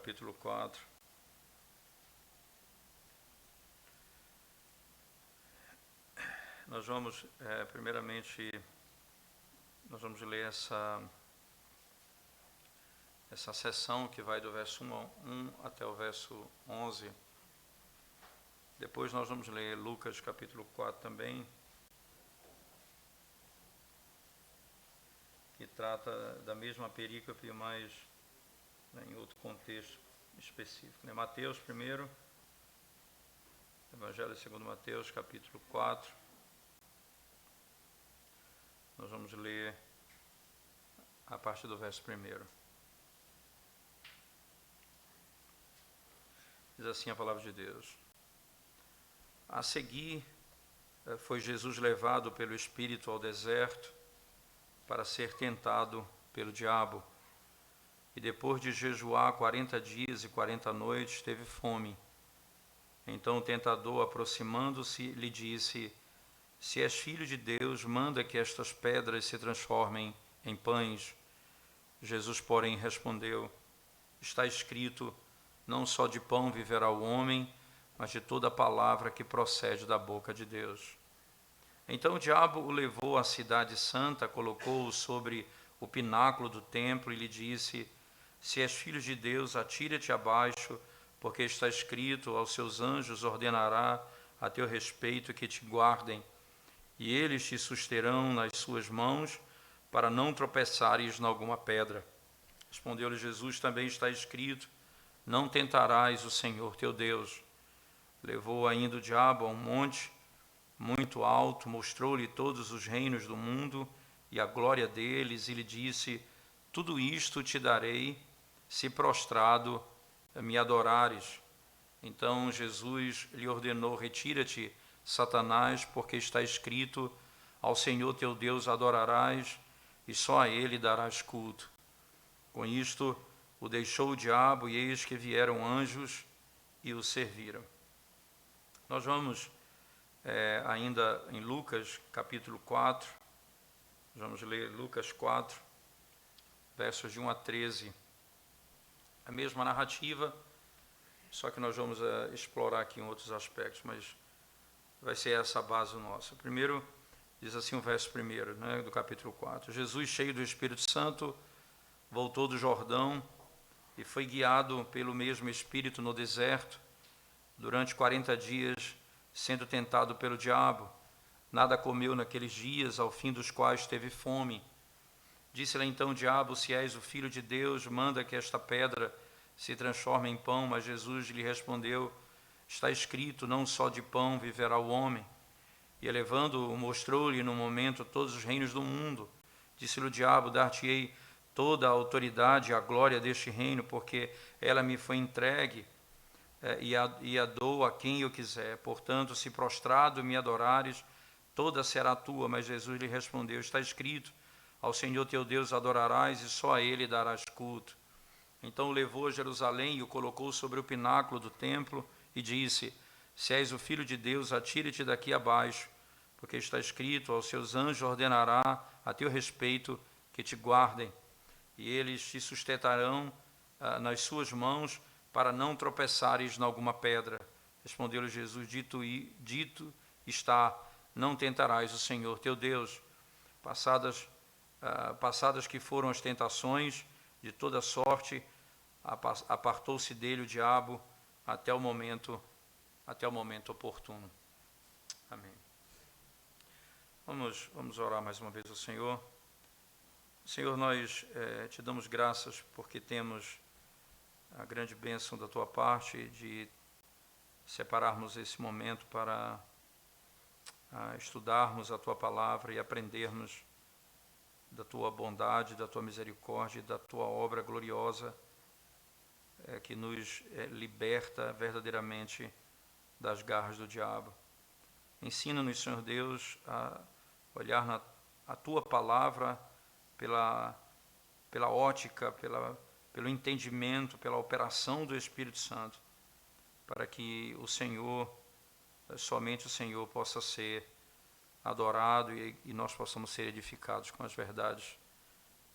capítulo 4. Nós vamos, primeiramente, nós vamos ler essa seção que vai do verso 1 até o verso 11. Depois nós vamos ler Lucas capítulo 4 também, que trata da mesma perícope, mas em outro contexto específico. Mateus primeiro, Evangelho segundo Mateus, capítulo 4. Nós vamos ler a partir do verso 1. Diz assim a palavra de Deus. A seguir, foi Jesus levado pelo Espírito ao deserto para ser tentado pelo diabo. E depois de jejuar 40 dias e 40 noites, teve fome. Então o tentador, aproximando-se, lhe disse: Se és filho de Deus, manda que estas pedras se transformem em pães. Jesus, porém, respondeu: Está escrito, não só de pão viverá o homem, mas de toda palavra que procede da boca de Deus. Então o diabo o levou à cidade santa, colocou-o sobre o pináculo do templo e lhe disse: Se és filho de Deus, atira-te abaixo, porque está escrito, aos seus anjos ordenará a teu respeito que te guardem, e eles te susterão nas suas mãos, para não tropeçares em alguma pedra. Respondeu-lhe Jesus: Também está escrito, não tentarás o Senhor teu Deus. Levou ainda o diabo a um monte muito alto, mostrou-lhe todos os reinos do mundo e a glória deles, e lhe disse: Tudo isto te darei, se prostrado me adorares. Então Jesus lhe ordenou: Retira-te, Satanás, porque está escrito, ao Senhor teu Deus adorarás, e só a ele darás culto. Com isto o deixou o diabo, e eis que vieram anjos e o serviram. Nós vamos ainda em Lucas capítulo 4, vamos ler Lucas 4, versos de 1 a 13. A mesma narrativa, só que nós vamos explorar aqui em outros aspectos, mas vai ser essa a base nossa. Primeiro, diz assim o verso 1, do capítulo 4. Jesus, cheio do Espírito Santo, voltou do Jordão e foi guiado pelo mesmo Espírito no deserto, durante 40 dias, sendo tentado pelo diabo. Nada comeu naqueles dias, ao fim dos quais teve fome. Disse-lhe então o diabo: Se és o Filho de Deus, manda que esta pedra se transforme em pão. Mas Jesus lhe respondeu: Está escrito, não só de pão viverá o homem. E elevando-o, mostrou-lhe no momento todos os reinos do mundo. Disse-lhe o diabo: Dar-te-ei toda a autoridade e a glória deste reino, porque ela me foi entregue, e a dou a quem eu quiser. Portanto, se prostrado me adorares, toda será tua. Mas Jesus lhe respondeu: Está escrito, ao Senhor teu Deus adorarás, e só a ele darás culto. Então o levou a Jerusalém e o colocou sobre o pináculo do templo, e disse: Se és o Filho de Deus, atire-te daqui abaixo, porque está escrito, aos seus anjos ordenará a teu respeito que te guardem, e eles te sustentarão nas suas mãos, para não tropeçares em alguma pedra. Respondeu-lhe Jesus: Dito está, não tentarás o Senhor teu Deus. Passadas que foram as tentações de toda sorte, apartou-se dele o diabo até o momento oportuno. Amém. Vamos orar mais uma vez ao Senhor. Senhor, nós te damos graças porque temos a grande bênção da tua parte de separarmos esse momento para estudarmos a tua palavra e aprendermos da tua bondade, da tua misericórdia e da tua obra gloriosa que nos liberta verdadeiramente das garras do diabo. Ensina-nos, Senhor Deus, a olhar a tua palavra pela ótica, pelo entendimento, pela operação do Espírito Santo, para que o Senhor, somente o Senhor, possa ser adorado e nós possamos ser edificados com as verdades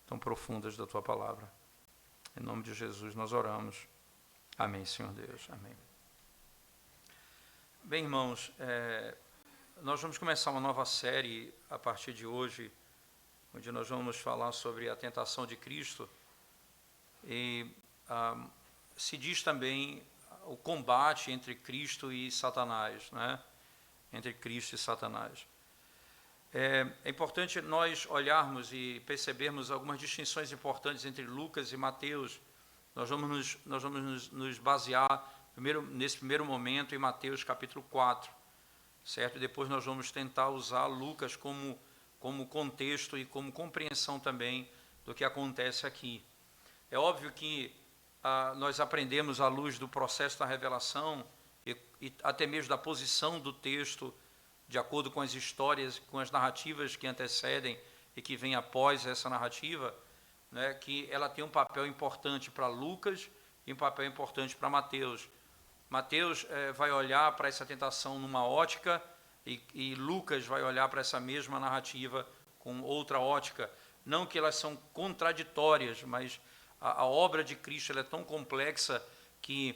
tão profundas da tua palavra. Em nome de Jesus nós oramos. Amém, Senhor Deus. Amém. Bem, irmãos, nós vamos começar uma nova série a partir de hoje, onde nós vamos falar sobre a tentação de Cristo. E se diz também o combate entre Cristo e Satanás, né? Entre Cristo e Satanás. É importante nós olharmos e percebermos algumas distinções importantes entre Lucas e Mateus. Nós vamos nos basear nesse primeiro momento em Mateus capítulo 4, certo? E depois nós vamos tentar usar Lucas como contexto e como compreensão também do que acontece aqui. É óbvio que nós aprendemos à luz do processo da revelação e até mesmo da posição do texto, de acordo com as histórias, com as narrativas que antecedem e que vêm após essa narrativa, né, que ela tem um papel importante para Lucas e um papel importante para Mateus. Mateus vai olhar para essa tentação numa ótica e Lucas vai olhar para essa mesma narrativa com outra ótica. Não que elas são contraditórias, mas a obra de Cristo ela é tão complexa que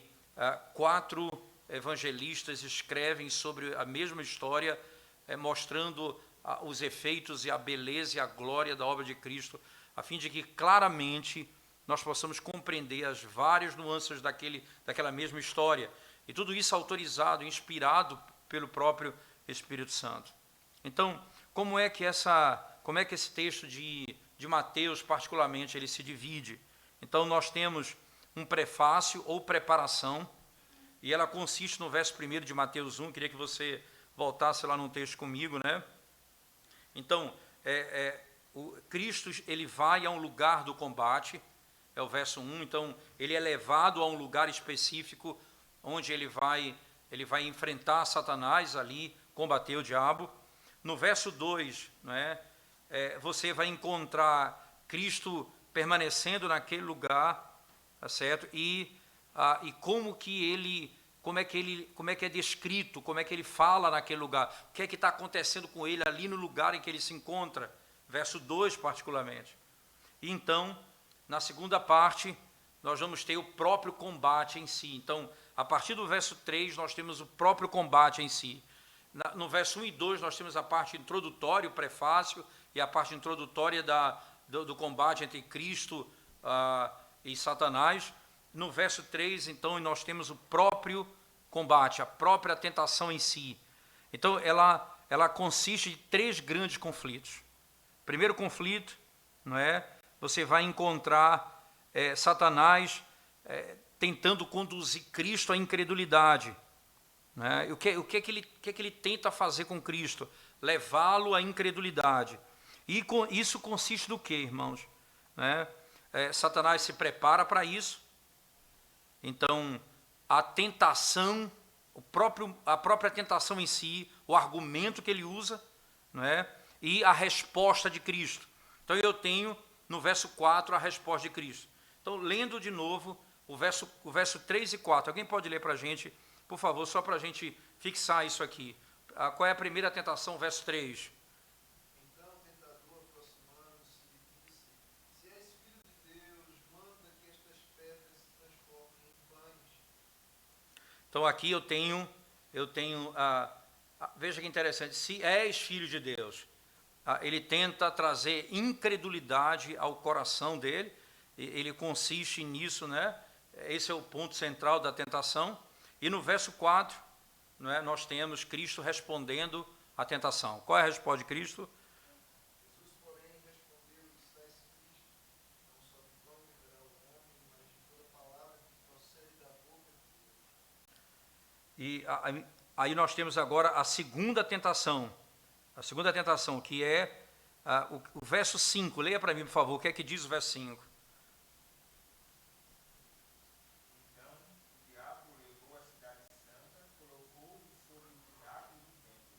4 evangelistas escrevem sobre a mesma história, mostrando os efeitos e a beleza e a glória da obra de Cristo, a fim de que claramente nós possamos compreender as várias nuances daquela mesma história. E tudo isso autorizado, inspirado pelo próprio Espírito Santo. Então, como é que esse texto de Mateus, particularmente, ele se divide? Então, nós temos um prefácio ou preparação, e ela consiste no verso 1 de Mateus 1, queria que você voltasse lá no texto comigo, né? Então, o Cristo, ele vai a um lugar do combate, é o verso 1, então, ele é levado a um lugar específico, onde ele vai enfrentar Satanás ali, combater o diabo. No verso 2, né, você vai encontrar Cristo permanecendo naquele lugar, tá certo? E como é que é descrito, como é que ele fala naquele lugar, o que é que está acontecendo com ele ali no lugar em que ele se encontra, verso 2 particularmente. E então, na segunda parte, nós vamos ter o próprio combate em si. Então, a partir do verso 3, nós temos o próprio combate em si. No verso 1 e 2, nós temos a parte introdutória, o prefácio, e a parte introdutória do combate entre Cristo e Satanás. No verso 3, então, nós temos o próprio combate, a própria tentação em si. Então, ela consiste de 3 grandes conflitos. Primeiro conflito, não é? Você vai encontrar Satanás tentando conduzir Cristo à incredulidade. Né? O que é que ele tenta fazer com Cristo? Levá-lo à incredulidade. E isso consiste no quê, irmãos? Né? Satanás se prepara para isso. Então, a tentação, a própria tentação em si, o argumento que ele usa, não é? E a resposta de Cristo. Então, eu tenho no verso 4 a resposta de Cristo. Então, lendo de novo o verso 3 e 4. Alguém pode ler para a gente, por favor, só para a gente fixar isso aqui. Qual é a primeira tentação, verso 3? Então o tentador, aproximando-se, disse: Se és filho de Deus, manda que estas pedras se transformem em pães. Então, aqui eu tenho veja que interessante, se és filho de Deus, ele tenta trazer incredulidade ao coração dele, ele consiste nisso, né? Esse é o ponto central da tentação. E no verso 4, né, nós temos Cristo respondendo à tentação. Qual é a resposta de Cristo? Jesus, porém, respondeu: Está escrito: Não só de pão viverá o homem, mas de toda palavra que procede da boca de Deus. E aí nós temos agora a segunda tentação, que é o verso 5. Leia para mim, por favor, o que é que diz o verso 5? Então o diabo levou a cidade santa, colocou-o sobre o pináculo do templo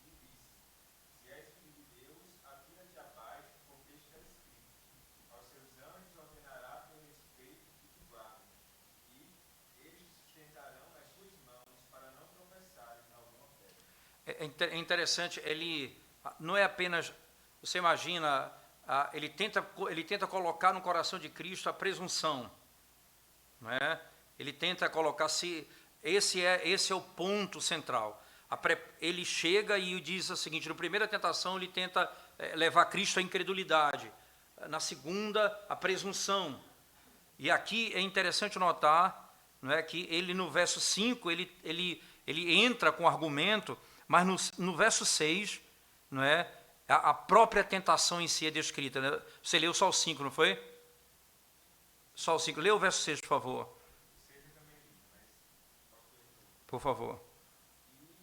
e disse: Se és filho de Deus, atira-te abaixo, porque está escrito: Aos seus anjos ordenará teu respeito que te guardem, e eles te sustentarão nas suas mãos para não tropeçares em alguma pedra. É interessante, ele não é apenas, você imagina, ele tenta colocar no coração de Cristo a presunção, não é? ele tenta colocar-se, esse é o ponto central. Ele chega e diz o seguinte: na primeira tentação ele tenta levar Cristo à incredulidade, na segunda a presunção. E aqui é interessante notar, não é, que ele no verso 5 ele entra com argumento, mas no verso 6, não é, a própria tentação em si é descrita, né? Você leu só o 5, não foi? Só o 5. Lê o verso 6, por favor. Por favor. E lhe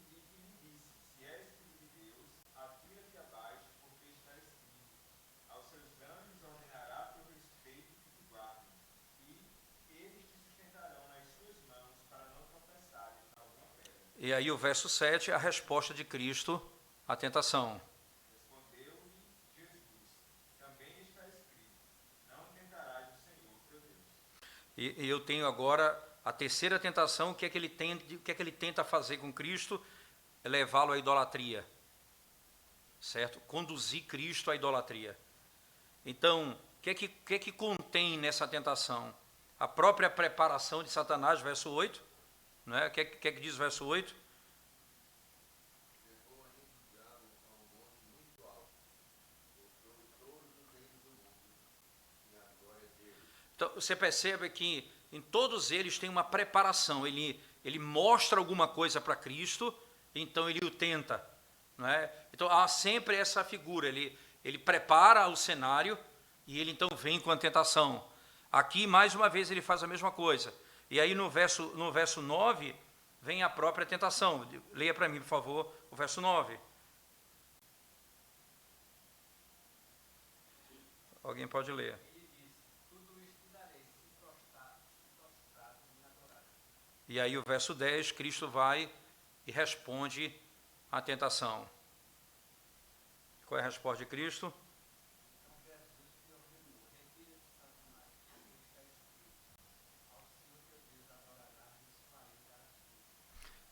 disse: Se és filho de Deus, atira-te abaixo, porque está escrito: aos seus anjos ordenará teu respeito que te guardem, e eles te sustentarão nas suas mãos, para não tropeçares em alguma pedra. E aí o verso 7 é a resposta de Cristo à tentação. Respondeu-lhe Jesus: Também está escrito: Não tentarás o Senhor teu Deus. E eu tenho agora a terceira tentação. O que é que ele tenta fazer com Cristo? É levá-lo à idolatria, certo? Conduzir Cristo à idolatria. Então, o que é que contém nessa tentação? A própria preparação de Satanás, verso 8, não é? O que é que diz o verso 8? Então, você percebe que em todos eles tem uma preparação. Ele mostra alguma coisa para Cristo, então ele o tenta, não é? Então há sempre essa figura. Ele prepara o cenário e ele então vem com a tentação. Aqui, mais uma vez, ele faz a mesma coisa. E aí no verso 9, vem a própria tentação. Leia para mim, por favor, o verso 9. Alguém pode ler. E aí o verso 10, Cristo vai e responde à tentação. Qual é a resposta de Cristo?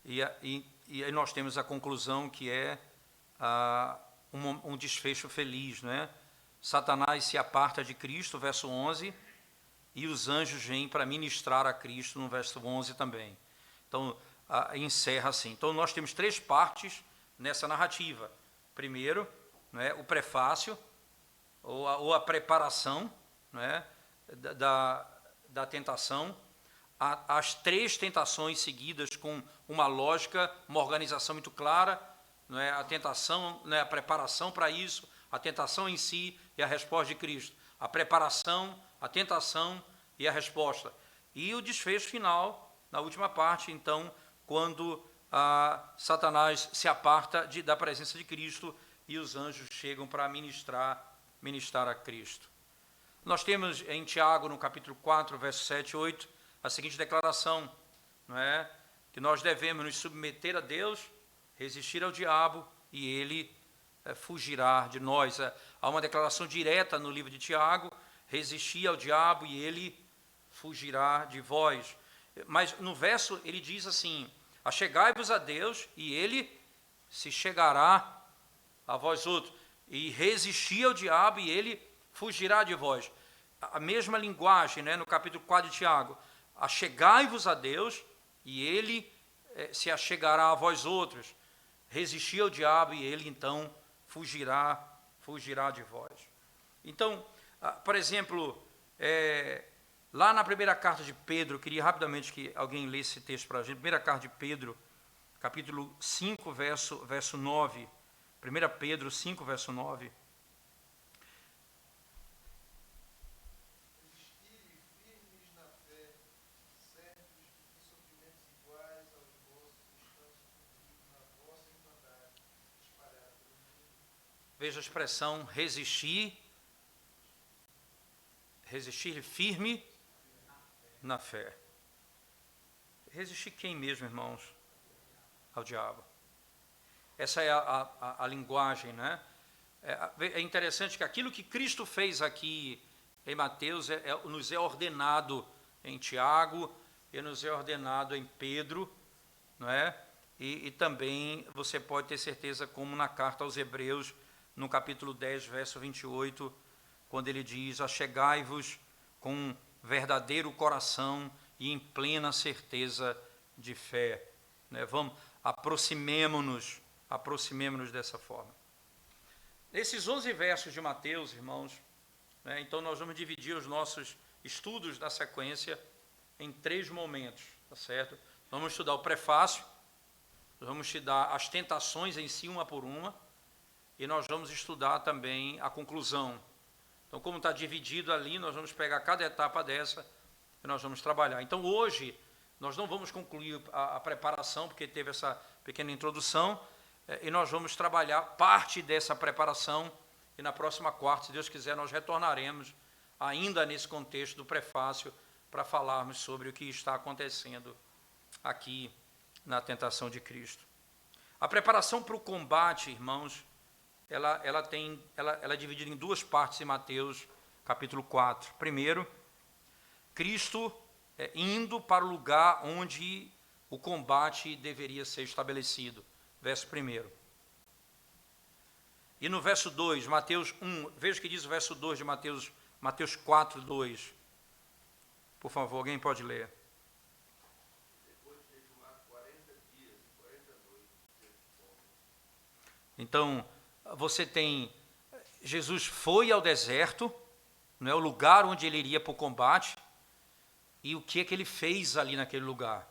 E aí nós temos a conclusão, que é um desfecho feliz, não é? Satanás se aparta de Cristo, verso 11, e os anjos vêm para ministrar a Cristo, no verso 11 também. Então, encerra assim. Então, nós temos três partes nessa narrativa. Primeiro, não é, o prefácio, ou a preparação, não é, da tentação. As três tentações seguidas com uma lógica, uma organização muito clara, não é, a tentação, não é, a preparação para isso, a tentação em si e a resposta de Cristo. A preparação, a tentação e a resposta. E o desfecho final, na última parte, então, quando Satanás se aparta da presença de Cristo e os anjos chegam para ministrar a Cristo. Nós temos em Tiago, no capítulo 4, versos 7 e 8, a seguinte declaração, não é? Que nós devemos nos submeter a Deus, resistir ao diabo e ele fugirá de nós. Há uma declaração direta no livro de Tiago: resistir ao diabo e ele fugirá de vós. Mas no verso ele diz assim: achegai-vos a Deus e ele se chegará a vós outros, e resistir ao diabo e ele fugirá de vós. A mesma linguagem, né, no capítulo 4 de Tiago: achegai-vos a Deus e ele se achegará a vós outros. Resistir ao diabo e ele então fugirá de vós. Então, por exemplo, lá na primeira carta de Pedro, eu queria rapidamente que alguém lesse esse texto para a gente. Primeira carta de Pedro, capítulo 5, verso 9. 1 Pedro 5, verso 9. Resistirem firmes na fé, certos de que sofrimentos iguais aos vossos estão cumpridos na vossa irmandade, espalhada pelo mundo. Veja a expressão resistir firme na fé. Resistir quem mesmo, irmãos? Ao diabo. Essa é a linguagem, né? É interessante que aquilo que Cristo fez aqui em Mateus nos é ordenado em Tiago e nos é ordenado em Pedro, não é? E também você pode ter certeza, como na carta aos Hebreus, no capítulo 10, verso 28, quando ele diz: achegai-vos com verdadeiro coração e em plena certeza de fé. Né? Aproximemo-nos dessa forma. Nesses 11 versos de Mateus, irmãos, né, então nós vamos dividir os nossos estudos da sequência em 3 momentos, tá certo? Vamos estudar o prefácio, vamos estudar as tentações em si, uma por uma, e nós vamos estudar também a conclusão. Então, como está dividido ali, nós vamos pegar cada etapa dessa e nós vamos trabalhar. Então, hoje, nós não vamos concluir a preparação, porque teve essa pequena introdução, e nós vamos trabalhar parte dessa preparação, e na próxima quarta, se Deus quiser, nós retornaremos, ainda nesse contexto do prefácio, para falarmos sobre o que está acontecendo aqui na tentação de Cristo. A preparação para o combate, irmãos, ela é dividida em 2 partes em Mateus, capítulo 4. Primeiro, Cristo indo para o lugar onde o combate deveria ser estabelecido. Verso 1. E no verso 2, Mateus 1, veja o que diz o verso 2 de Mateus 4, 2. Por favor, alguém pode ler. Depois de jejuar 40 dias e 40 noites. Então, você tem, Jesus foi ao deserto, não é o lugar onde ele iria para o combate, e o que é que ele fez ali naquele lugar,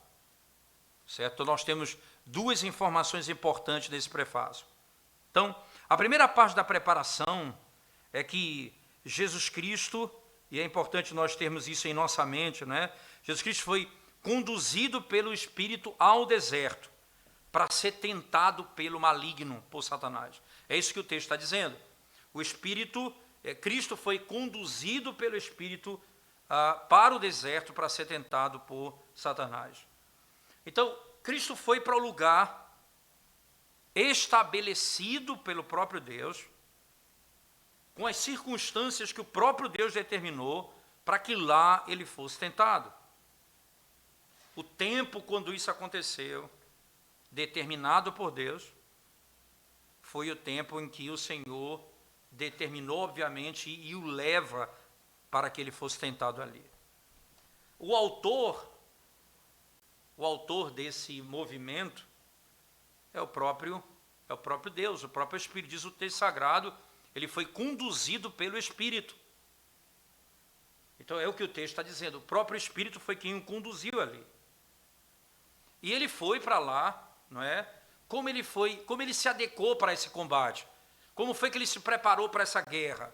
certo? Então, nós temos 2 informações importantes nesse prefácio. Então, a primeira parte da preparação é que Jesus Cristo, e é importante nós termos isso em nossa mente, né? Jesus Cristo foi conduzido pelo Espírito ao deserto para ser tentado pelo maligno, por Satanás. É isso que o texto está dizendo. O Espírito, Cristo foi conduzido pelo Espírito para o deserto para ser tentado por Satanás. Então, Cristo foi para o lugar estabelecido pelo próprio Deus, com as circunstâncias que o próprio Deus determinou para que lá ele fosse tentado. O tempo quando isso aconteceu, determinado por Deus, foi o tempo em que o Senhor determinou, obviamente, e o leva para que ele fosse tentado ali. O autor desse movimento é o próprio Deus, o próprio Espírito. Diz o texto sagrado, ele foi conduzido pelo Espírito. Então é o que o texto está dizendo, o próprio Espírito foi quem o conduziu ali. E ele foi para lá, não é? Como ele se adequou para esse combate? Como foi que ele se preparou para essa guerra?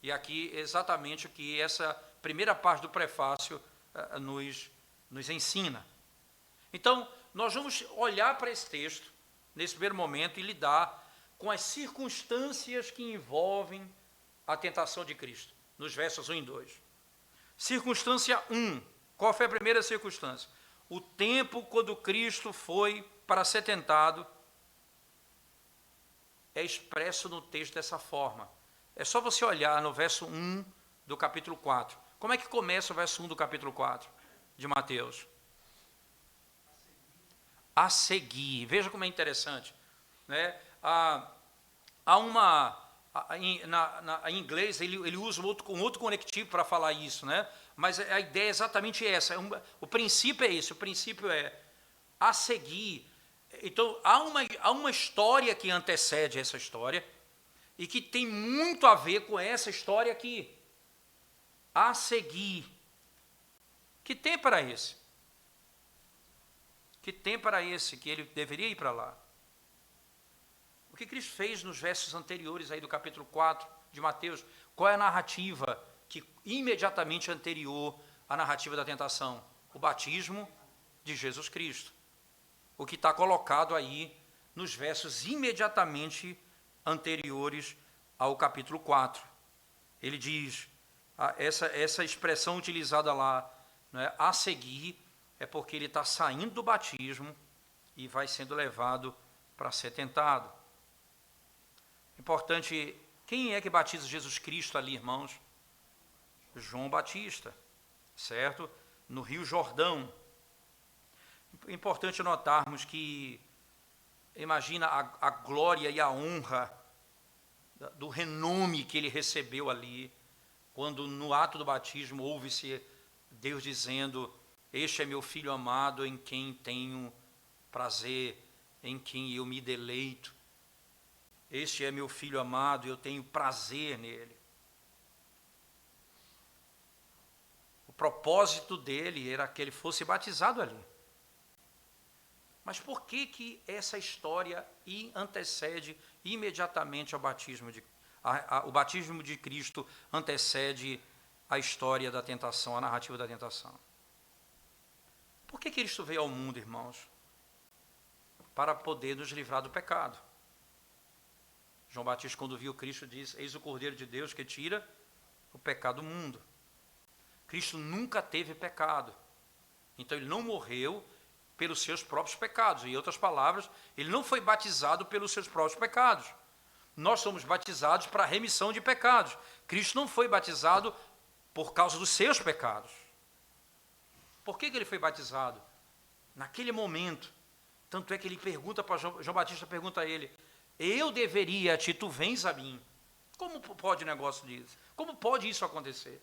E aqui exatamente o que essa primeira parte do prefácio nos ensina. Então, nós vamos olhar para esse texto, nesse primeiro momento, e lidar com as circunstâncias que envolvem a tentação de Cristo, nos versos 1 e 2. Circunstância 1, qual foi a primeira circunstância? O tempo quando Cristo foi para ser tentado é expresso no texto dessa forma. É só você olhar no verso 1 do capítulo 4. Como é que começa o verso 1 do capítulo 4 de Mateus? A seguir. Veja como é interessante, né? Em inglês ele usa um outro conectivo para falar isso, né? Mas a ideia é exatamente essa. O princípio é esse. O princípio é a seguir. Então há uma história que antecede essa história e que tem muito a ver com essa história aqui. A seguir. Que tempo era esse? Que tempo era esse que ele deveria ir para lá? O que Cristo fez nos versos anteriores aí do capítulo 4 de Mateus? Qual é a narrativa que imediatamente anterior à narrativa da tentação? O batismo de Jesus Cristo. O que está colocado aí nos versos imediatamente anteriores ao capítulo 4. Ele diz, essa expressão utilizada lá, né, a seguir, é porque ele está saindo do batismo e vai sendo levado para ser tentado. Importante, quem é que batiza Jesus Cristo ali, irmãos? João Batista, certo? No Rio Jordão. Importante notarmos que, imagina a glória e a honra do renome que ele recebeu ali, quando no ato do batismo houve-se Deus dizendo: este é meu filho amado em quem tenho prazer, em quem eu me deleito. Este é meu filho amado, eu tenho prazer nele. O propósito dele era que ele fosse batizado ali. Mas por que essa história antecede imediatamente ao batismo o batismo de Cristo antecede a história da tentação, a narrativa da tentação? Por que Cristo veio ao mundo, irmãos? Para poder nos livrar do pecado. João Batista, quando viu Cristo, diz: eis o Cordeiro de Deus que tira o pecado do mundo. Cristo nunca teve pecado. Então ele não morreu pelos seus próprios pecados. Em outras palavras, ele não foi batizado pelos seus próprios pecados. Nós somos batizados para a remissão de pecados. Cristo não foi batizado por causa dos seus pecados. Por que ele foi batizado? Naquele momento. Tanto é que ele pergunta para João Batista, pergunta a ele: eu deveria a ti, tu vens a mim. Como pode um negócio disso? Como pode isso acontecer?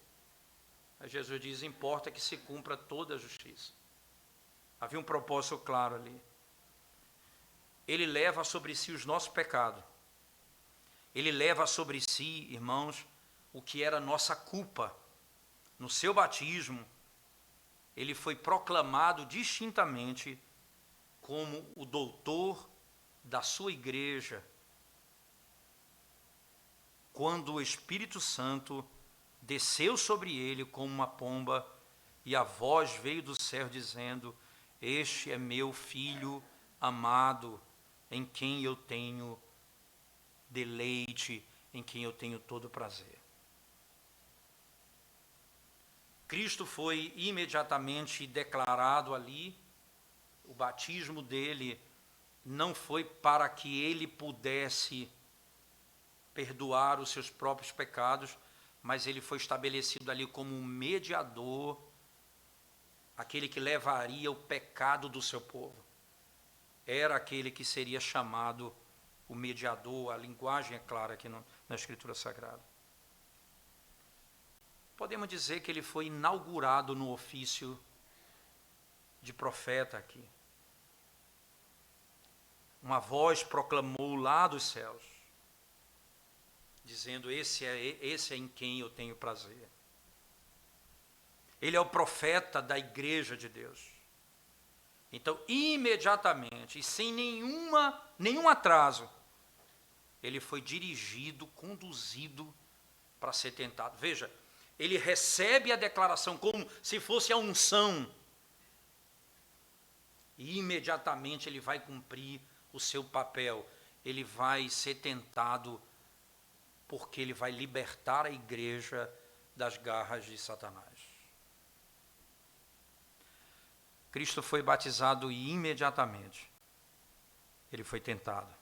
Aí Jesus diz: importa que se cumpra toda a justiça. Havia um propósito claro ali. Ele leva sobre si os nossos pecados. Ele leva sobre si, irmãos, o que era nossa culpa. No seu batismo, ele foi proclamado distintamente como o doutor da sua igreja, quando o Espírito Santo desceu sobre ele como uma pomba, e a voz veio do céu dizendo: este é meu filho amado, em quem eu tenho deleite, em quem eu tenho todo prazer. Cristo foi imediatamente declarado ali. O batismo dele não foi para que ele pudesse perdoar os seus próprios pecados, mas ele foi estabelecido ali como um mediador, aquele que levaria o pecado do seu povo. Era aquele que seria chamado o mediador, a linguagem é clara aqui na Escritura Sagrada. Podemos dizer que ele foi inaugurado no ofício de profeta aqui. Uma voz proclamou lá dos céus, dizendo: esse é em quem eu tenho prazer. Ele é o profeta da igreja de Deus. Então, imediatamente, e sem nenhum atraso, ele foi dirigido, conduzido para ser tentado. Veja, ele recebe a declaração como se fosse a unção, e imediatamente ele vai cumprir o seu papel. Ele vai ser tentado porque ele vai libertar a igreja das garras de Satanás. Cristo foi batizado e imediatamente ele foi tentado.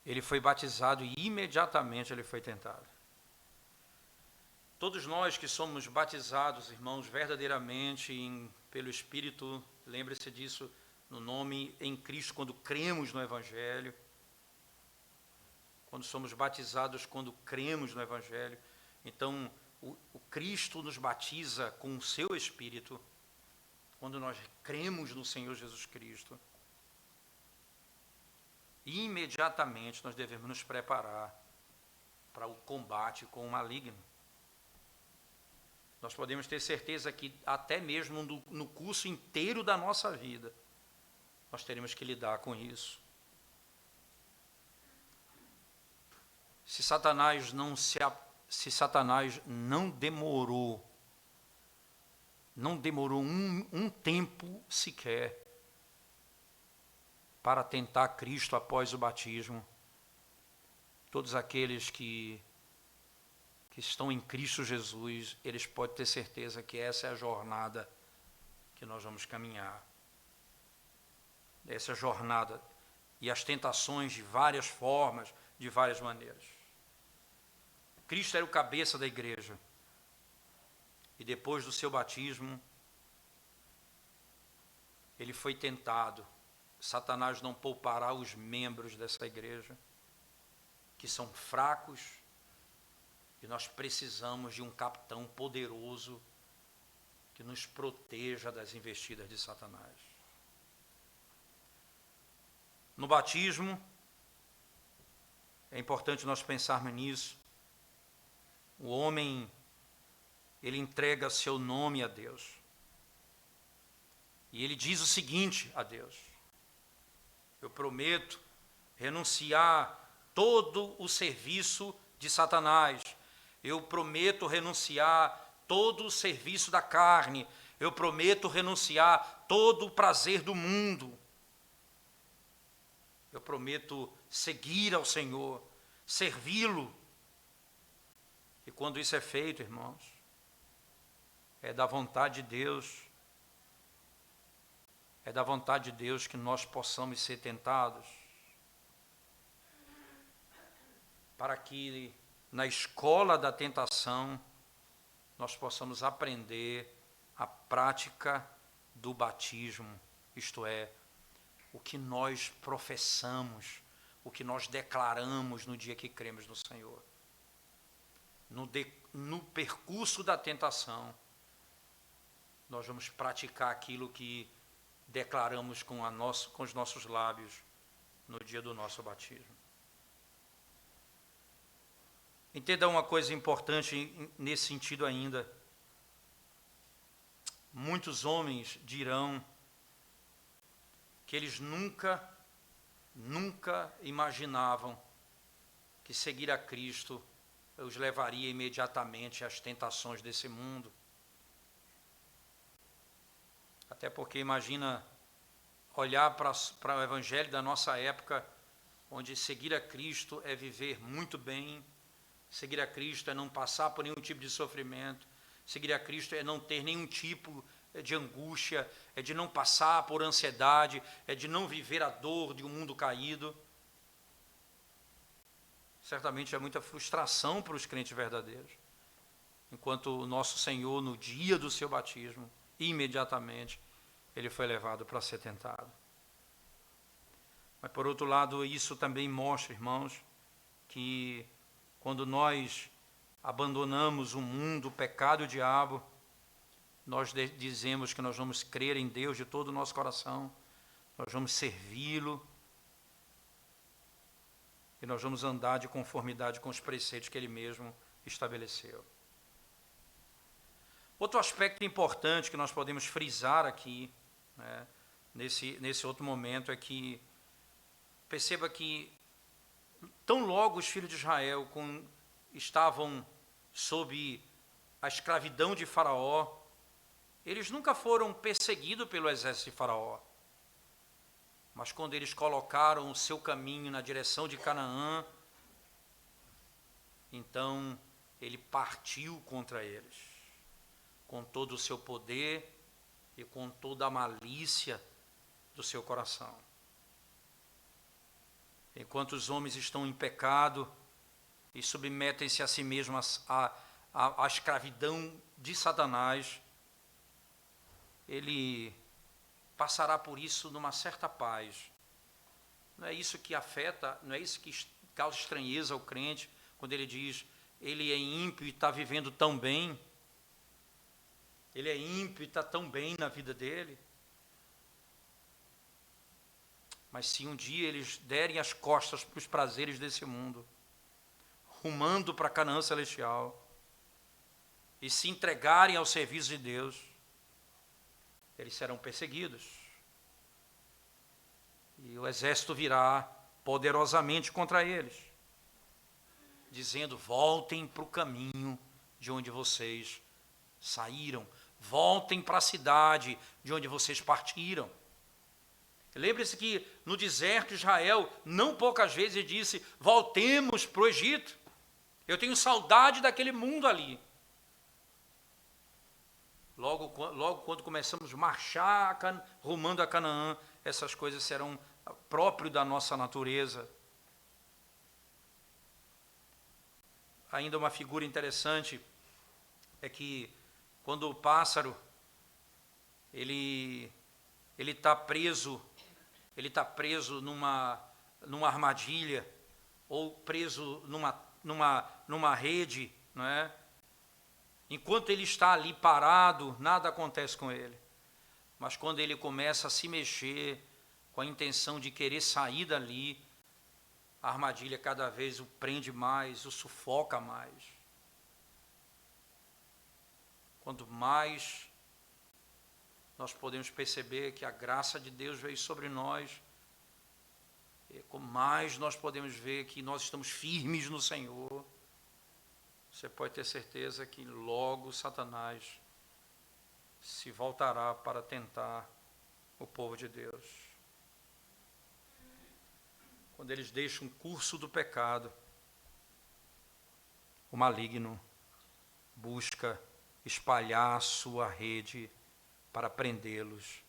Ele foi batizado e imediatamente ele foi tentado. Todos nós que somos batizados, irmãos, verdadeiramente pelo Espírito, lembre-se disso, no nome em Cristo, quando cremos no Evangelho, quando somos batizados, quando cremos no Evangelho, então o Cristo nos batiza com o seu Espírito, quando nós cremos no Senhor Jesus Cristo. Imediatamente nós devemos nos preparar para o combate com o maligno. Nós podemos ter certeza que até mesmo no curso inteiro da nossa vida, nós teremos que lidar com isso. Se Satanás não demorou um tempo sequer para tentar Cristo após o batismo, todos aqueles que estão em Cristo Jesus, eles podem ter certeza que essa é a jornada que nós vamos caminhar. Essa jornada e as tentações de várias formas, de várias maneiras. Cristo era o cabeça da igreja. E depois do seu batismo, ele foi tentado. Satanás não poupará os membros dessa igreja, que são fracos, E nós precisamos de um capitão poderoso que nos proteja das investidas de Satanás. No batismo, é importante nós pensarmos nisso. O homem, ele entrega seu nome a Deus. E ele diz o seguinte a Deus: eu prometo renunciar todo o serviço de Satanás. Eu prometo renunciar todo o serviço da carne. Eu prometo renunciar todo o prazer do mundo. Eu prometo seguir ao Senhor, servi-lo. E quando isso é feito, irmãos, é da vontade de Deus. É da vontade de Deus que nós possamos ser tentados, para que na escola da tentação nós possamos aprender a prática do batismo, isto é, o que nós professamos, o que nós declaramos no dia que cremos no Senhor. No percurso da tentação, nós vamos praticar aquilo que declaramos com os nossos lábios no dia do nosso batismo. Entenda uma coisa importante nesse sentido ainda. Muitos homens dirão que eles nunca imaginavam que seguir a Cristo os levaria imediatamente às tentações desse mundo. Até porque imagina olhar para o evangelho da nossa época, onde seguir a Cristo é viver muito bem, seguir a Cristo é não passar por nenhum tipo de sofrimento, seguir a Cristo é não ter nenhum tipo de angústia, é de não passar por ansiedade, é de não viver a dor de um mundo caído. Certamente é muita frustração para os crentes verdadeiros, enquanto o nosso Senhor, no dia do seu batismo, imediatamente ele foi levado para ser tentado. Mas por outro lado, isso também mostra, irmãos, que quando nós abandonamos o mundo, o pecado e o diabo, nós dizemos que nós vamos crer em Deus de todo o nosso coração, nós vamos servi-lo e nós vamos andar de conformidade com os preceitos que ele mesmo estabeleceu. Outro aspecto importante que nós podemos frisar aqui, né, nesse outro momento, é que perceba que tão logo os filhos de Israel estavam sob a escravidão de Faraó, eles nunca foram perseguidos pelo exército de Faraó. Mas quando eles colocaram o seu caminho na direção de Canaã, então ele partiu contra eles, com todo o seu poder e com toda a malícia do seu coração. Enquanto os homens estão em pecado e submetem-se a si mesmos à escravidão de Satanás, ele passará por isso numa certa paz. Não é isso que afeta, não é isso que causa estranheza ao crente, quando ele diz, ele é ímpio e está vivendo tão bem, ele é ímpio e está tão bem na vida dele. Mas se um dia eles derem as costas para os prazeres desse mundo, rumando para Canaã celestial, e se entregarem ao serviço de Deus, eles serão perseguidos. E o exército virá poderosamente contra eles, dizendo, voltem para o caminho de onde vocês saíram, voltem para a cidade de onde vocês partiram. Lembre-se que no deserto de Israel, não poucas vezes disse, voltemos para o Egito, eu tenho saudade daquele mundo ali. Logo quando começamos a marchar rumando a Canaã, essas coisas serão próprias da nossa natureza. Ainda uma figura interessante é que quando o pássaro ele está preso numa armadilha ou preso numa rede, não é? Enquanto ele está ali parado, nada acontece com ele. Mas quando ele começa a se mexer com a intenção de querer sair dali, a armadilha cada vez o prende mais, o sufoca mais. Quanto mais nós podemos perceber que a graça de Deus veio sobre nós, mais nós podemos ver que nós estamos firmes no Senhor, você pode ter certeza que logo Satanás se voltará para tentar o povo de Deus. Quando eles deixam o curso do pecado, o maligno busca espalhar a sua rede para prendê-los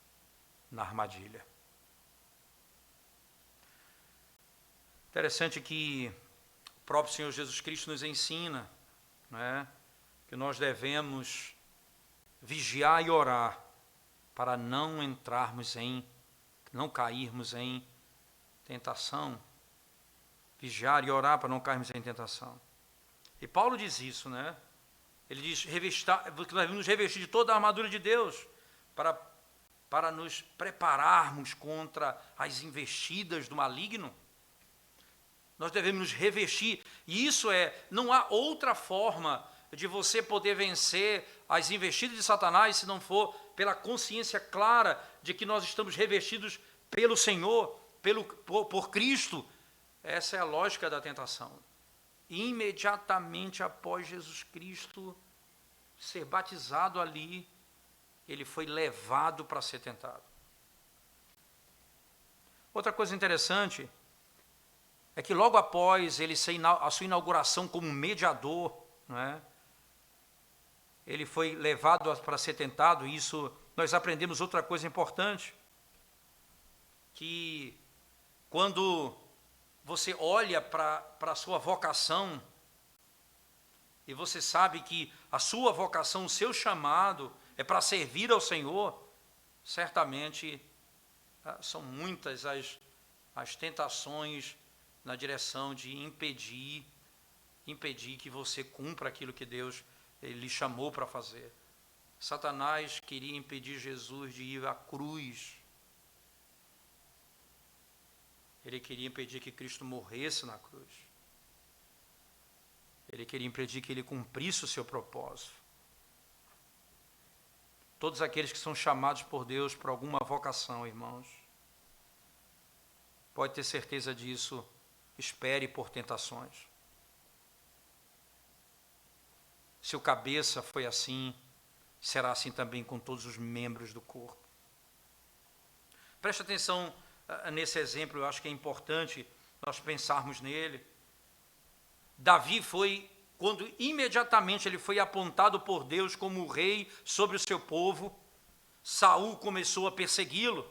na armadilha. Interessante que o próprio Senhor Jesus Cristo nos ensina, não é, que nós devemos vigiar e orar para não cairmos em tentação. Vigiar e orar para não cairmos em tentação. E Paulo diz isso, né? Ele diz que nós devemos nos revestir de toda a armadura de Deus para nos prepararmos contra as investidas do maligno. Nós devemos nos revestir, e isso não há outra forma de você poder vencer as investidas de Satanás se não for pela consciência clara de que nós estamos revestidos pelo Senhor, por Cristo. Essa é a lógica da tentação. Imediatamente após Jesus Cristo ser batizado ali, ele foi levado para ser tentado. Outra coisa interessante é que logo após a sua inauguração como mediador, não é? Ele foi levado para ser tentado, e isso nós aprendemos outra coisa importante, que quando você olha para a sua vocação, e você sabe que a sua vocação, o seu chamado é para servir ao Senhor, certamente são muitas as tentações na direção de impedir que você cumpra aquilo que Deus lhe chamou para fazer. Satanás queria impedir Jesus de ir à cruz. Ele queria impedir que Cristo morresse na cruz. Ele queria impedir que ele cumprisse o seu propósito. Todos aqueles que são chamados por Deus para alguma vocação, irmãos, pode ter certeza disso, espere por tentações. Se o cabeça foi assim, será assim também com todos os membros do corpo. Preste atenção nesse exemplo, eu acho que é importante nós pensarmos nele. Davi quando imediatamente ele foi apontado por Deus como rei sobre o seu povo, Saul começou a persegui-lo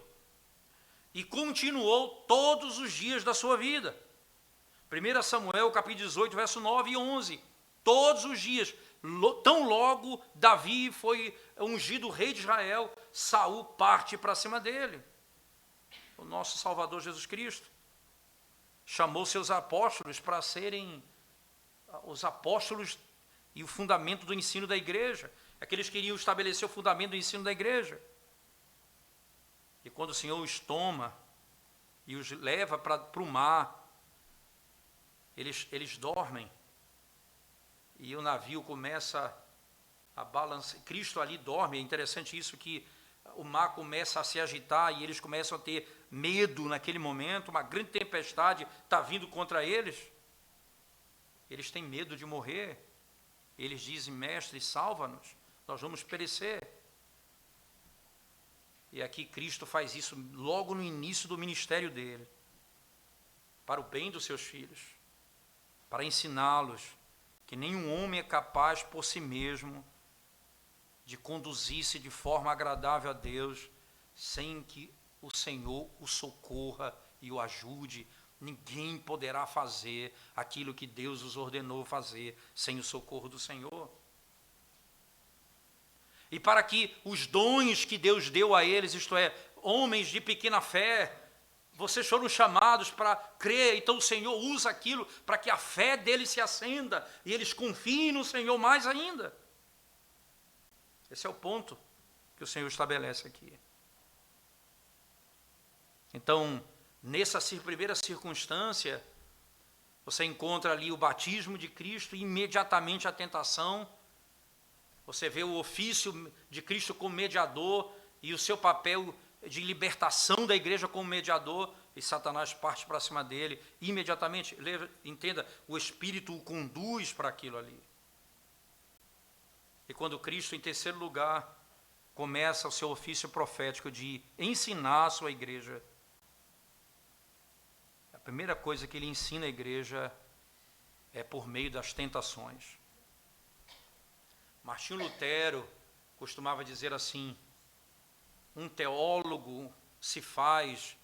e continuou todos os dias da sua vida. 1 Samuel, capítulo 18, verso 9 e 11. Todos os dias, tão logo Davi foi ungido rei de Israel, Saul parte para cima dele. O nosso Salvador Jesus Cristo chamou seus apóstolos para serem os apóstolos e o fundamento do ensino da igreja. Aqueles que iriam estabelecer o fundamento do ensino da igreja. E quando o Senhor os toma e os leva para o mar, eles dormem. E o navio começa a balançar. Cristo ali dorme. É interessante isso, que o mar começa a se agitar e eles começam a ter medo naquele momento. Uma grande tempestade está vindo contra eles. Eles têm medo de morrer. Eles dizem: mestre, salva-nos, nós vamos perecer. E aqui Cristo faz isso logo no início do ministério dele, para o bem dos seus filhos, para ensiná-los que nenhum homem é capaz por si mesmo de conduzir-se de forma agradável a Deus sem que o Senhor o socorra e o ajude. Ninguém poderá fazer aquilo que Deus os ordenou fazer sem o socorro do Senhor. E para que os dons que Deus deu a eles, isto é, homens de pequena fé, vocês foram chamados para crer, então o Senhor usa aquilo para que a fé deles se acenda e eles confiem no Senhor mais ainda. Esse é o ponto que o Senhor estabelece aqui. Então, nessa primeira circunstância, você encontra ali o batismo de Cristo e imediatamente a tentação. Você vê o ofício de Cristo como mediador e o seu papel de libertação da igreja como mediador, e Satanás parte para cima dele imediatamente. Entenda, o Espírito o conduz para aquilo ali. E quando Cristo, em terceiro lugar, começa o seu ofício profético de ensinar a sua igreja, a primeira coisa que ele ensina a igreja é por meio das tentações. Martinho Lutero costumava dizer assim: um teólogo se faz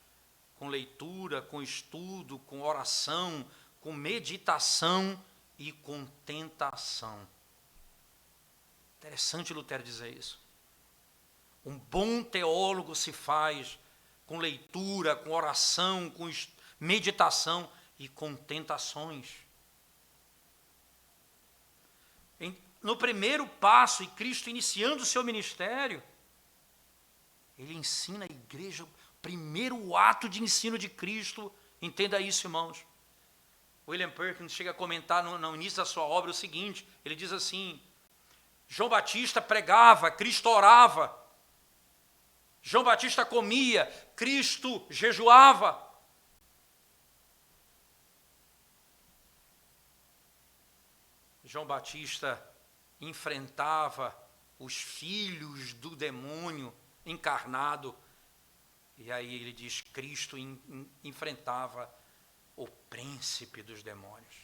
com leitura, com estudo, com oração, com meditação e com tentação. Interessante Lutero dizer isso. Um bom teólogo se faz com leitura, com oração, com meditação e com tentações. No primeiro passo, e Cristo iniciando o seu ministério, ele ensina a igreja, o primeiro ato de ensino de Cristo. Entenda isso, irmãos. William Perkins chega a comentar no início da sua obra o seguinte, ele diz assim: João Batista pregava, Cristo orava. João Batista comia, Cristo jejuava. João Batista enfrentava os filhos do demônio encarnado. E aí ele diz, Cristo enfrentava o príncipe dos demônios.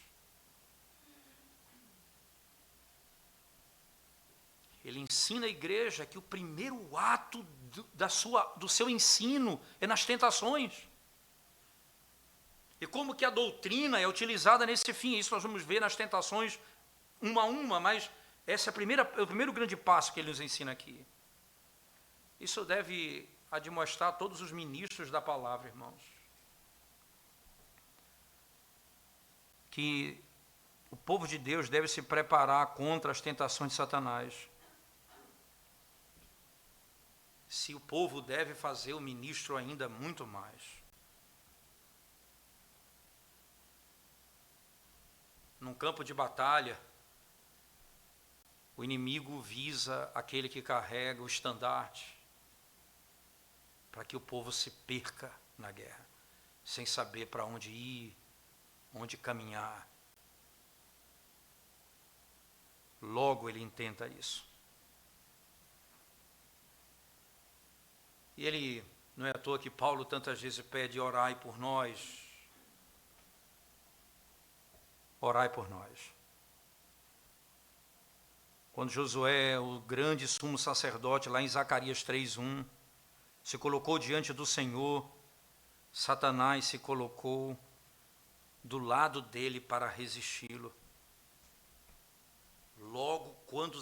Ele ensina a igreja que o primeiro ato do seu ensino é nas tentações. E como que a doutrina é utilizada nesse fim, isso nós vamos ver nas tentações uma a uma, mas esse é o primeiro grande passo que ele nos ensina aqui. Isso deve admoestar todos os ministros da palavra, irmãos. Que o povo de Deus deve se preparar contra as tentações de Satanás. Se o povo deve fazer, o ministro ainda muito mais. Num campo de batalha, o inimigo visa aquele que carrega o estandarte, para que o povo se perca na guerra, sem saber para onde ir, onde caminhar. Logo ele intenta isso. E ele, não é à toa que Paulo tantas vezes pede, orai por nós. Orai por nós. Quando Josué, o grande sumo sacerdote, lá em Zacarias 3:1, se colocou diante do Senhor, Satanás se colocou do lado dele para resisti-lo. Logo, quando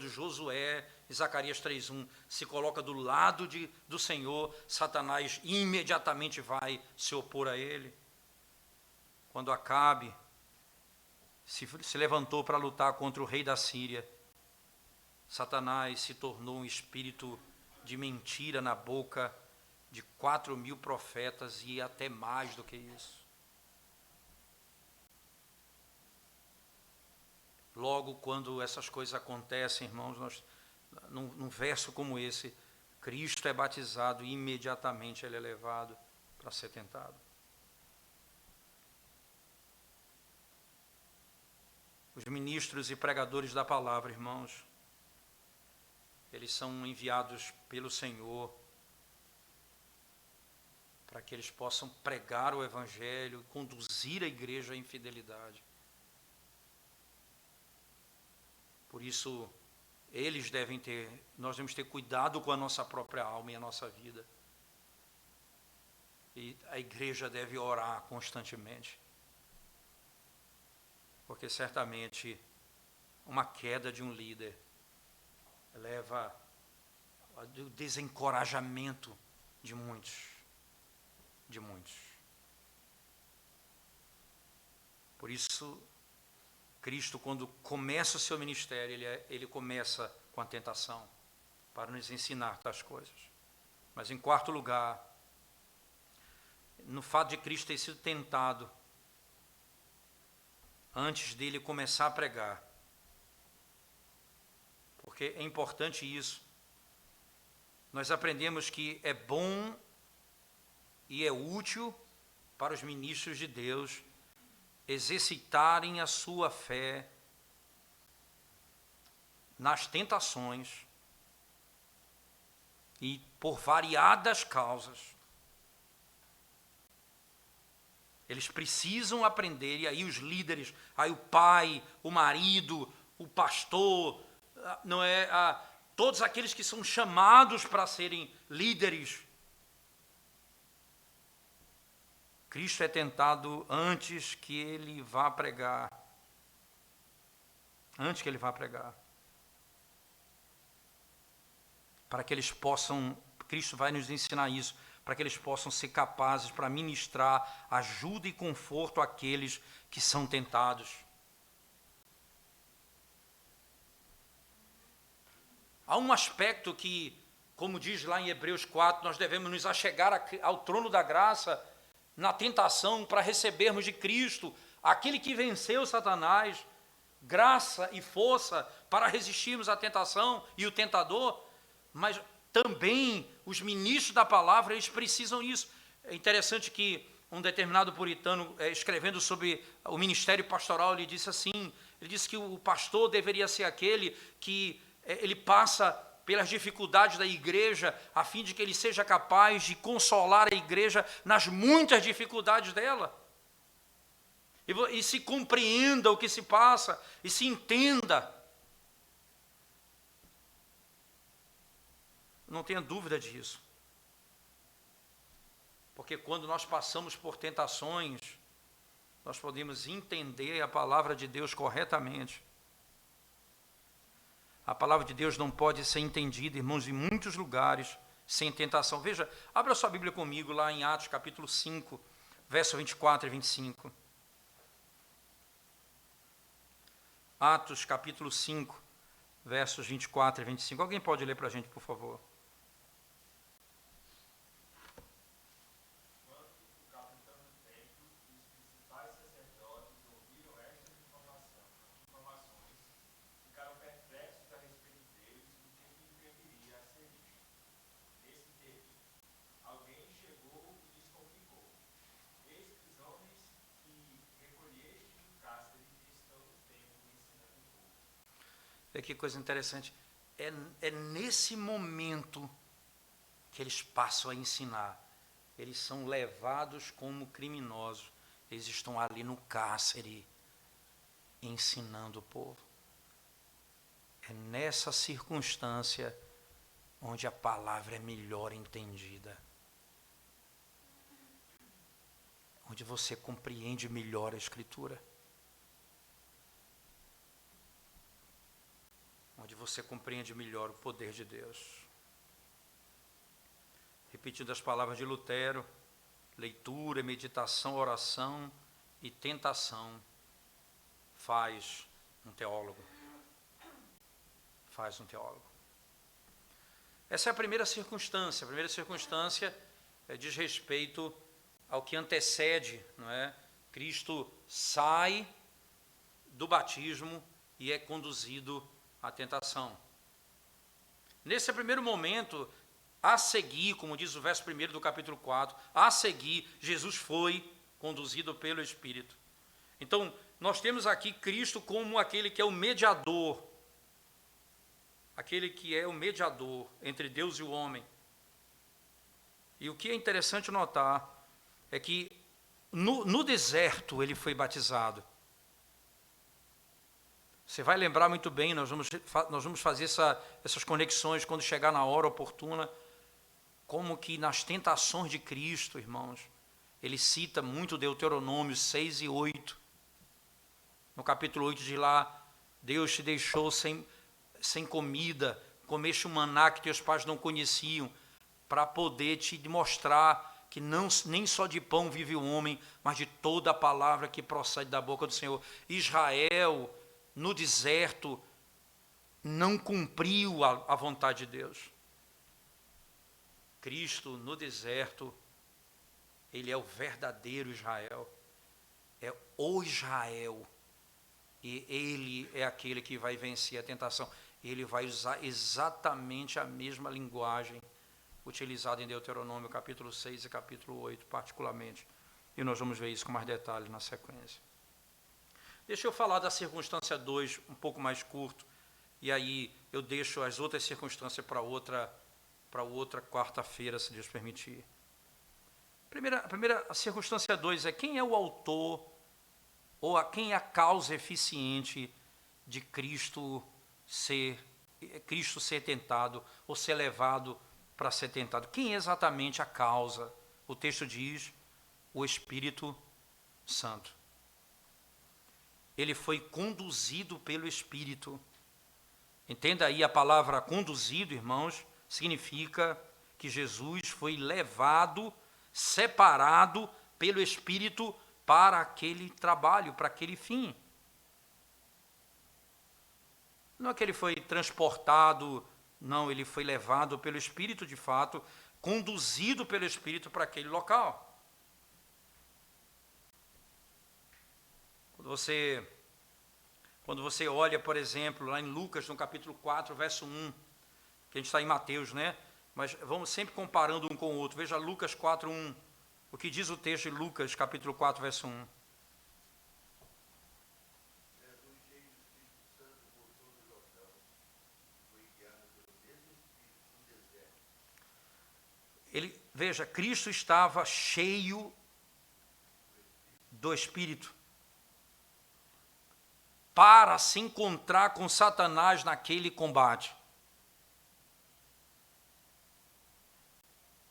Josué, em Zacarias 3:1, se coloca do lado do Senhor, Satanás imediatamente vai se opor a ele. Quando Acabe se levantou para lutar contra o rei da Síria, Satanás se tornou um espírito de mentira na boca de 4.000 profetas e até mais do que isso. Logo, quando essas coisas acontecem, irmãos, num verso como esse, Cristo é batizado e imediatamente ele é levado para ser tentado. Os ministros e pregadores da palavra, irmãos, eles são enviados pelo Senhor para que eles possam pregar o Evangelho e conduzir a igreja em fidelidade. Por isso, nós devemos ter cuidado com a nossa própria alma e a nossa vida. E a igreja deve orar constantemente. Porque certamente uma queda de um líder leva ao desencorajamento de muitos. de muitos. Por isso, Cristo, quando começa o seu ministério, ele começa com a tentação, para nos ensinar tais coisas. Mas, em quarto lugar, no fato de Cristo ter sido tentado, antes dele começar a pregar, porque é importante isso, nós aprendemos que é bom e é útil para os ministros de Deus exercitarem a sua fé nas tentações e por variadas causas. Eles precisam aprender, e aí os líderes, aí o pai, o marido, o pastor, não é, todos aqueles que são chamados para serem líderes. Cristo é tentado antes que ele vá pregar. Antes que ele vá pregar. Para que eles possam, Cristo vai nos ensinar isso, para que eles possam ser capazes para ministrar ajuda e conforto àqueles que são tentados. Há um aspecto que, como diz lá em Hebreus 4, nós devemos nos achegar ao trono da graça na tentação para recebermos de Cristo, aquele que venceu Satanás, graça e força para resistirmos à tentação e o tentador, mas também os ministros da palavra, eles precisam disso. É interessante que um determinado puritano, escrevendo sobre o ministério pastoral, ele disse assim, ele disse que o pastor deveria ser aquele que ele passa pelas dificuldades da igreja, a fim de que ele seja capaz de consolar a igreja nas muitas dificuldades dela. E se compreenda o que se passa, e se entenda. Não tenha dúvida disso. Porque quando nós passamos por tentações, nós podemos entender a palavra de Deus corretamente. A palavra de Deus não pode ser entendida, irmãos, em muitos lugares, sem tentação. Veja, abra sua Bíblia comigo lá em Atos capítulo 5, verso 24 e 25. Atos capítulo 5, versos 24 e 25. Alguém pode ler para a gente, por favor? Vê que coisa interessante. É nesse momento que eles passam a ensinar. Eles são levados como criminosos. Eles estão ali no cárcere, ensinando o povo. É nessa circunstância onde a palavra é melhor entendida. Onde você compreende melhor a Escritura. Onde você compreende melhor o poder de Deus. Repetindo as palavras de Lutero, leitura, meditação, oração e tentação faz um teólogo. Faz um teólogo. Essa é a primeira circunstância. A primeira circunstância diz respeito ao que antecede, não é? Cristo sai do batismo e é conduzido à tentação. Nesse primeiro momento, a seguir, como diz o verso 1 do capítulo 4, a seguir, Jesus foi conduzido pelo Espírito. Então, nós temos aqui Cristo como aquele que é o mediador, aquele que é o mediador entre Deus e o homem. E o que é interessante notar é que no deserto ele foi batizado. Você vai lembrar muito bem, nós vamos fazer essas conexões quando chegar na hora oportuna, como que nas tentações de Cristo, irmãos, ele cita muito Deuteronômio 6 e 8. No capítulo 8 de lá, Deus te deixou sem comida, comeste um maná que teus pais não conheciam, para poder te mostrar que não, nem só de pão vive o homem, mas de toda a palavra que procede da boca do Senhor. Israel, no deserto, não cumpriu a vontade de Deus. Cristo, no deserto, ele é o verdadeiro Israel. É o Israel. E ele é aquele que vai vencer a tentação. Ele vai usar exatamente a mesma linguagem utilizada em Deuteronômio capítulo 6 e capítulo 8, particularmente. E nós vamos ver isso com mais detalhes na sequência. Deixa eu falar da circunstância 2, um pouco mais curto, e aí eu deixo as outras circunstâncias para outra quarta-feira, se Deus permitir. A circunstância 2 é quem é o autor, ou quem é a causa eficiente de Cristo ser tentado, ou ser levado para ser tentado. Quem é exatamente a causa? O texto diz, o Espírito Santo. Ele foi conduzido pelo Espírito. Entenda aí, a palavra conduzido, irmãos, significa que Jesus foi levado, separado pelo Espírito para aquele trabalho, para aquele fim. Não é que ele foi transportado, não, ele foi levado pelo Espírito de fato, conduzido pelo Espírito para aquele local. Quando você olha, por exemplo, lá em Lucas, no capítulo 4, verso 1, que a gente está em Mateus, né? Mas vamos sempre comparando um com o outro. Veja Lucas 4, 1. O que diz o texto de Lucas, capítulo 4, verso 1. Veja, Cristo estava cheio do Espírito para se encontrar com Satanás naquele combate.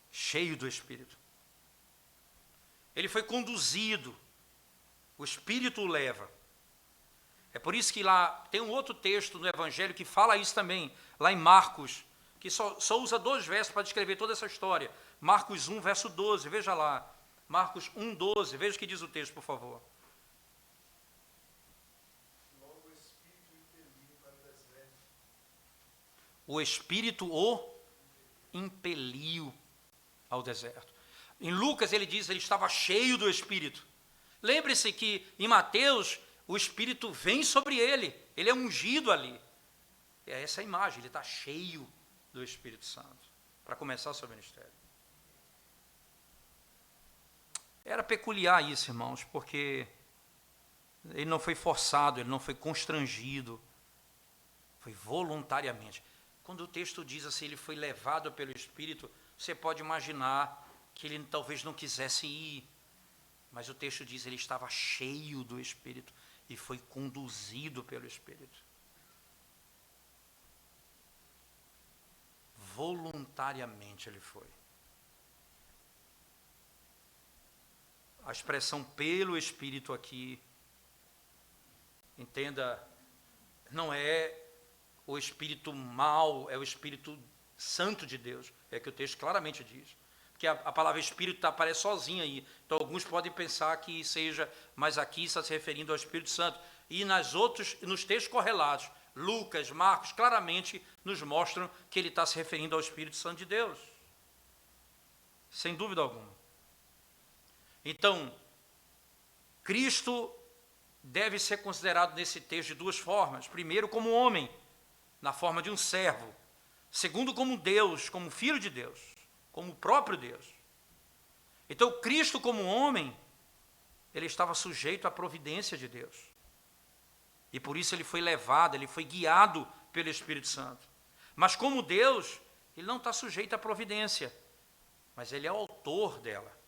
Cheio do Espírito. Ele foi conduzido, o Espírito o leva. É por isso que lá tem um outro texto no Evangelho que fala isso também, lá em Marcos, que só usa 2 versos para descrever toda essa história. Marcos 1, verso 12, veja lá. Marcos 1, 12, veja o que diz o texto, por favor. Logo o Espírito impeliu para o deserto. O Espírito o impeliu ao deserto. Em Lucas ele diz que ele estava cheio do Espírito. Lembre-se que em Mateus o Espírito vem sobre ele é ungido ali. É essa a imagem, ele está cheio do Espírito Santo, para começar o seu ministério. Era peculiar isso, irmãos, porque ele não foi forçado, ele não foi constrangido, foi voluntariamente. Quando o texto diz assim, ele foi levado pelo Espírito, você pode imaginar que ele talvez não quisesse ir, mas o texto diz que ele estava cheio do Espírito e foi conduzido pelo Espírito. Voluntariamente ele foi. A expressão pelo Espírito aqui, entenda, não é o Espírito mau, é o Espírito Santo de Deus, é que o texto claramente diz. Porque a palavra Espírito aparece sozinha aí, então alguns podem pensar que seja, mas aqui está se referindo ao Espírito Santo. E nos textos correlatos, Lucas, Marcos, claramente nos mostram que ele está se referindo ao Espírito Santo de Deus. Sem dúvida alguma. Então, Cristo deve ser considerado nesse texto de 2 formas. Primeiro, como homem, na forma de um servo. Segundo, como Deus, como Filho de Deus, como o próprio Deus. Então, Cristo como homem, ele estava sujeito à providência de Deus. E por isso ele foi levado, ele foi guiado pelo Espírito Santo. Mas como Deus, ele não está sujeito à providência, mas ele é o autor dela.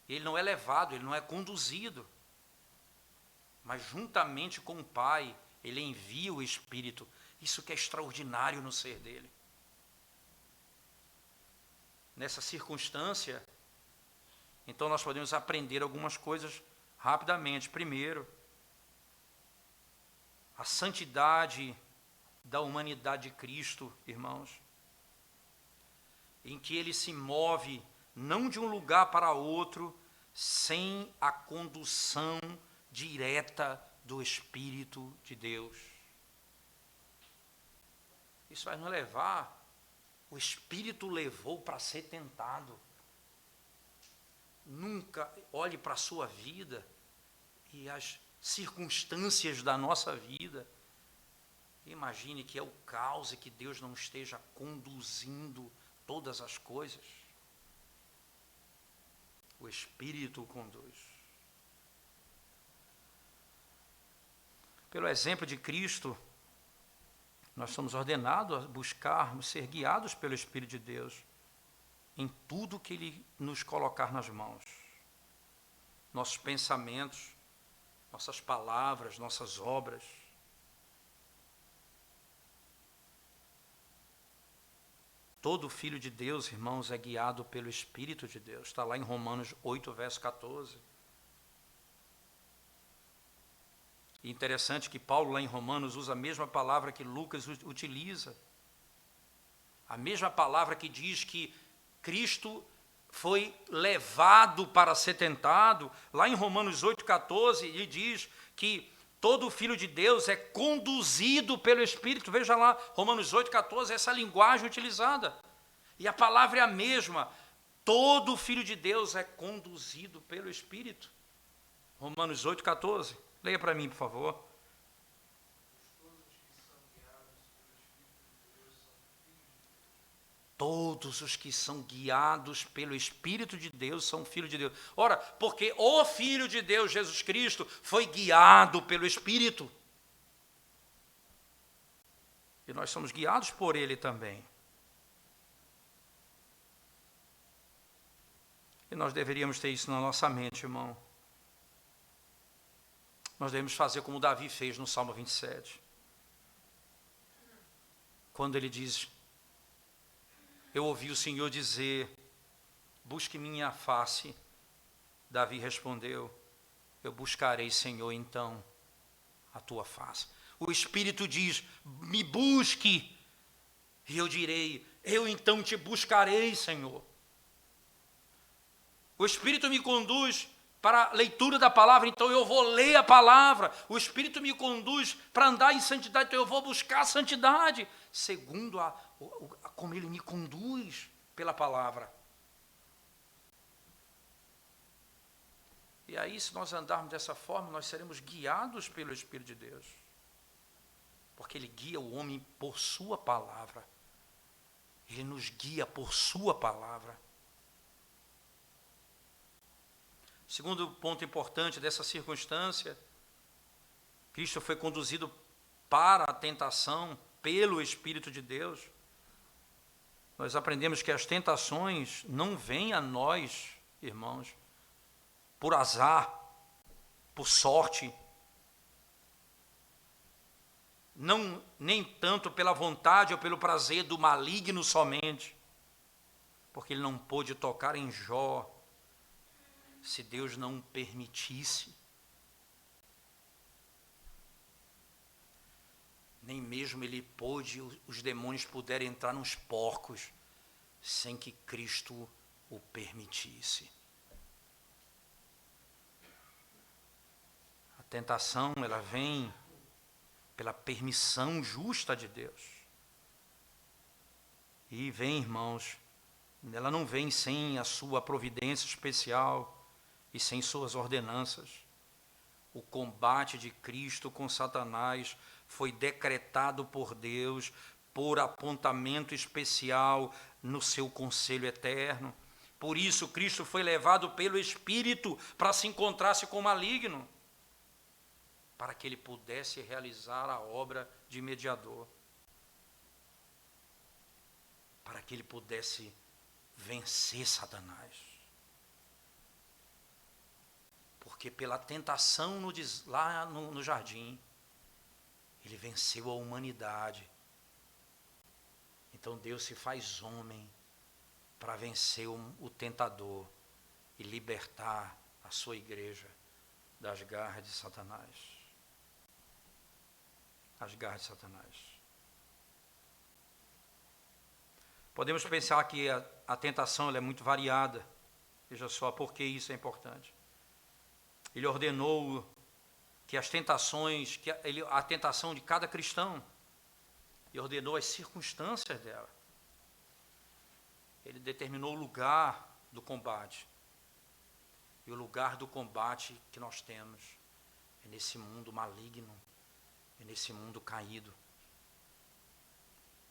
Ele não é levado, ele não é conduzido. Mas juntamente com o Pai, ele envia o Espírito. Isso que é extraordinário no ser dele. Nessa circunstância, então nós podemos aprender algumas coisas rapidamente. Primeiro, a santidade da humanidade de Cristo, irmãos. em que ele se move não de um lugar para outro sem a condução direta do Espírito de Deus. Isso vai nos levar, o Espírito levou para ser tentado. Nunca olhe para a sua vida e as circunstâncias da nossa vida. Imagine que é o caos e que Deus não esteja conduzindo todas as coisas. O Espírito conduz. Pelo exemplo de Cristo, nós somos ordenados a buscarmos ser guiados pelo Espírito de Deus em tudo que Ele nos colocar nas mãos. Nossos pensamentos, nossas palavras, nossas obras. Todo filho de Deus, irmãos, é guiado pelo Espírito de Deus. Está lá em Romanos 8, verso 14. E interessante que Paulo, lá em Romanos, usa a mesma palavra que Lucas utiliza. A mesma palavra que diz que Cristo foi levado para ser tentado. Lá em Romanos 8, 14, ele diz que todo filho de Deus é conduzido pelo Espírito. Veja lá, Romanos 8, 14, essa linguagem utilizada. E a palavra é a mesma. Todo filho de Deus é conduzido pelo Espírito. Romanos 8, 14. Leia para mim, por favor. Todos os que são guiados pelo Espírito de Deus são filhos de Deus. Ora, porque o Filho de Deus, Jesus Cristo, foi guiado pelo Espírito. E nós somos guiados por Ele também. E nós deveríamos ter isso na nossa mente, irmão. Nós devemos fazer como Davi fez no Salmo 27. Quando ele diz: eu ouvi o Senhor dizer, busque minha face. Davi respondeu, eu buscarei, Senhor, então, a tua face. O Espírito diz, me busque. E eu direi, eu então te buscarei, Senhor. O Espírito me conduz para a leitura da palavra, então eu vou ler a palavra. O Espírito me conduz para andar em santidade, então eu vou buscar a santidade, segundo como Ele me conduz pela palavra. E aí, se nós andarmos dessa forma, nós seremos guiados pelo Espírito de Deus. Porque Ele guia o homem por sua palavra. Ele nos guia por sua palavra. Segundo ponto importante dessa circunstância, Cristo foi conduzido para a tentação pelo Espírito de Deus. Nós aprendemos que as tentações não vêm a nós, irmãos, por azar, por sorte, não nem tanto pela vontade ou pelo prazer do maligno somente, porque ele não pôde tocar em Jó se Deus não permitisse. Nem mesmo ele pôde, os demônios puderam entrar nos porcos sem que Cristo o permitisse. A tentação, ela vem pela permissão justa de Deus. E vem, irmãos, ela não vem sem a sua providência especial e sem suas ordenanças. O combate de Cristo com Satanás foi decretado por Deus por apontamento especial no seu conselho eterno. Por isso, Cristo foi levado pelo Espírito para se encontrar-se com o maligno, para que ele pudesse realizar a obra de mediador, para que ele pudesse vencer Satanás. Porque pela tentação lá no jardim, ele venceu a humanidade. Então Deus se faz homem para vencer o tentador e libertar a sua igreja das garras de Satanás. As garras de Satanás. Podemos pensar que a tentação ela é muito variada. Veja só por que isso é importante. Ele ordenou que as tentações, a tentação de cada cristão, e ordenou as circunstâncias dela. Ele determinou o lugar do combate. E o lugar do combate que nós temos é nesse mundo maligno, é nesse mundo caído.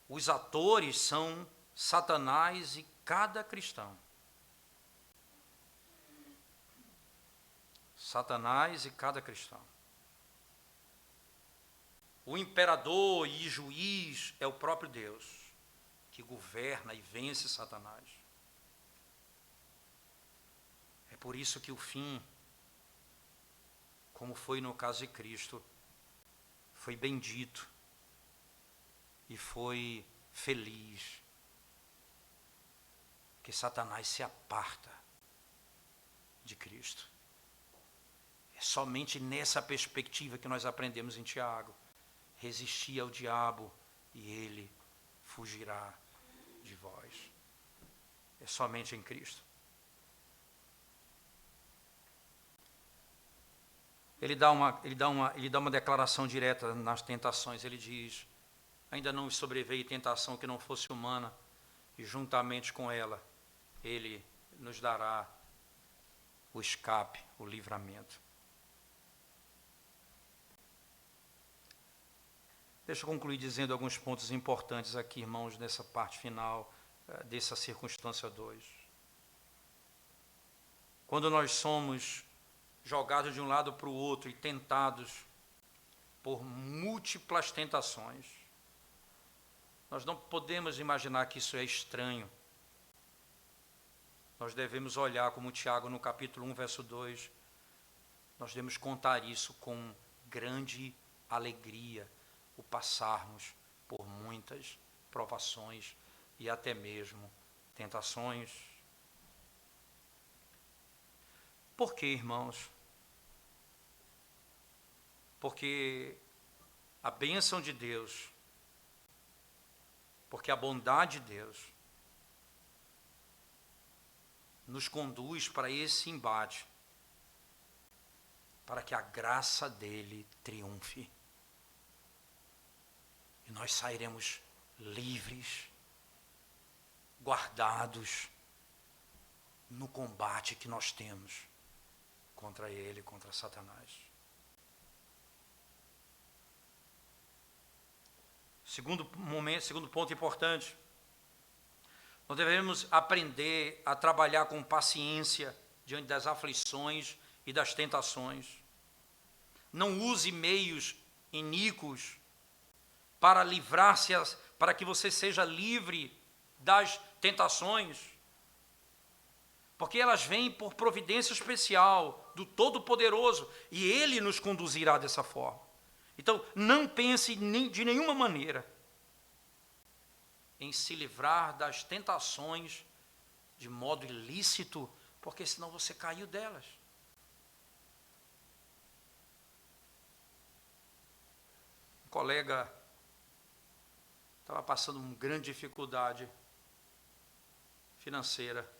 Os atores são Satanás e cada cristão. Satanás e cada cristão. O imperador e juiz é o próprio Deus, que governa e vence Satanás. É por isso que o fim, como foi no caso de Cristo, foi bendito e foi feliz, que Satanás se aparta de Cristo. É somente nessa perspectiva que nós aprendemos em Tiago. Resistir ao diabo e ele fugirá de vós. É somente em Cristo. Ele dá uma declaração direta nas tentações. Ele diz: ainda não sobreveio tentação que não fosse humana, e juntamente com ela, ele nos dará o escape, o livramento. Deixa eu concluir dizendo alguns pontos importantes aqui, irmãos, nessa parte final dessa circunstância 2. Quando nós somos jogados de um lado para o outro e tentados por múltiplas tentações, nós não podemos imaginar que isso é estranho. Nós devemos olhar, como Tiago no capítulo 1, verso 2, nós devemos contar isso com grande alegria, o passarmos por muitas provações e até mesmo tentações. Por quê, irmãos? Porque a bênção de Deus, porque a bondade de Deus nos conduz para esse embate, para que a graça dele triunfe. E nós sairemos livres, guardados no combate que nós temos contra ele, contra Satanás. Segundo ponto importante, nós devemos aprender a trabalhar com paciência diante das aflições e das tentações. Não use meios iníquos para livrar-se, para que você seja livre das tentações, porque elas vêm por providência especial do Todo-Poderoso, e Ele nos conduzirá dessa forma. Então, não pense de nenhuma maneira em se livrar das tentações de modo ilícito, porque senão você caiu delas. Um colega estava passando uma grande dificuldade financeira.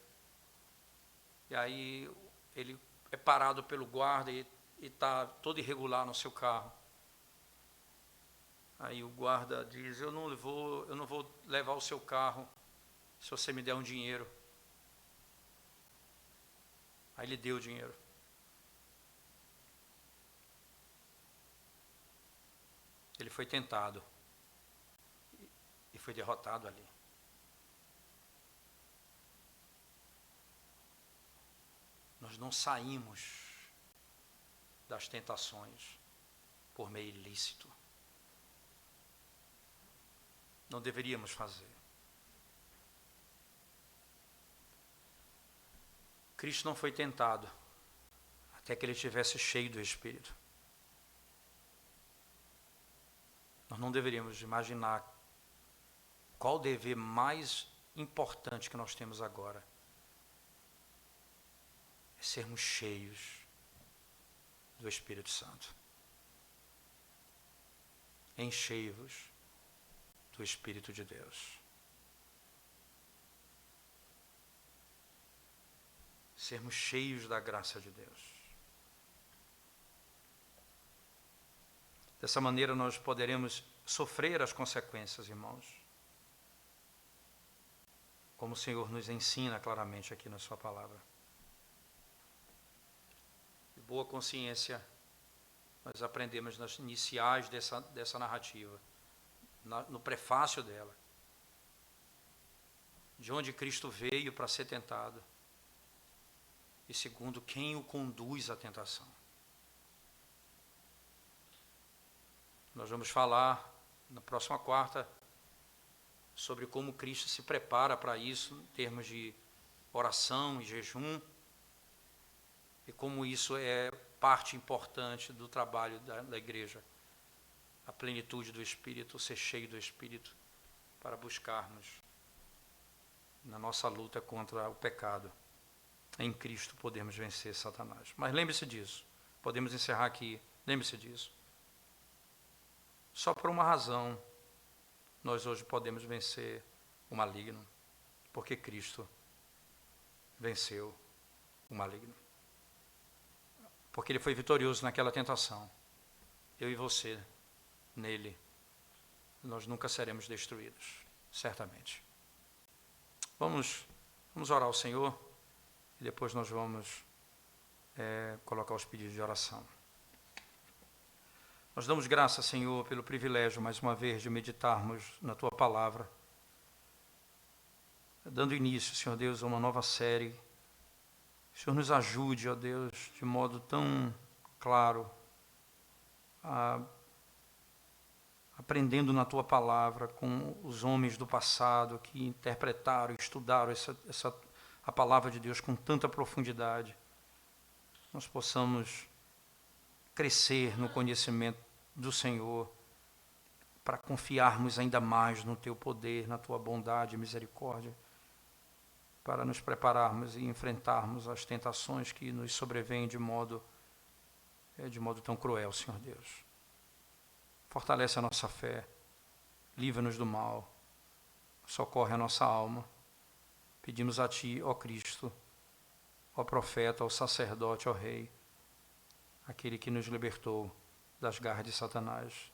E aí ele é parado pelo guarda e está todo irregular no seu carro. Aí o guarda diz: eu não vou levar o seu carro se você me der um dinheiro. Aí ele deu o dinheiro. Ele foi tentado e foi derrotado ali. Nós não saímos das tentações por meio ilícito. Não deveríamos fazer. Cristo não foi tentado até que ele estivesse cheio do Espírito. Nós não deveríamos imaginar qual dever mais importante que nós temos agora. É sermos cheios do Espírito Santo. Enchei-vos do Espírito de Deus. sermos cheios da graça de Deus. Dessa maneira nós poderemos sofrer as consequências, irmãos, como o Senhor nos ensina claramente aqui na sua palavra. De boa consciência, nós aprendemos nas iniciais dessa narrativa, no prefácio dela, de onde Cristo veio para ser tentado, e segundo, quem o conduz à tentação. Nós vamos falar na próxima quarta sobre como Cristo se prepara para isso, em termos de oração e jejum, e como isso é parte importante do trabalho da igreja, a plenitude do Espírito, ser cheio do Espírito, para buscarmos, na nossa luta contra o pecado, em Cristo podemos vencer Satanás. Mas lembre-se disso, podemos encerrar aqui, lembre-se disso. Só por uma razão, nós hoje podemos vencer o maligno, porque Cristo venceu o maligno. Porque Ele foi vitorioso naquela tentação. Eu e você, nele, nós nunca seremos destruídos, certamente. Vamos orar ao Senhor e depois nós vamos colocar os pedidos de oração. Nós damos graças, Senhor, pelo privilégio, mais uma vez, de meditarmos na Tua Palavra, dando início, Senhor Deus, a uma nova série. O Senhor nos ajude, ó Deus, de modo tão claro, aprendendo na Tua Palavra com os homens do passado que interpretaram e estudaram a Palavra de Deus com tanta profundidade. Nós possamos crescer no conhecimento do Senhor, para confiarmos ainda mais no Teu poder, na Tua bondade e misericórdia, para nos prepararmos e enfrentarmos as tentações que nos sobrevêm de modo tão cruel, Senhor Deus. Fortalece a nossa fé, livra-nos do mal, socorre a nossa alma. Pedimos a Ti, ó Cristo, ó profeta, ó sacerdote, ó Rei, aquele que nos libertou das garras de Satanás.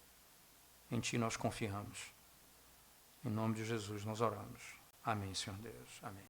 Em Ti nós confiamos. Em nome de Jesus nós oramos. Amém, Senhor Deus. Amém.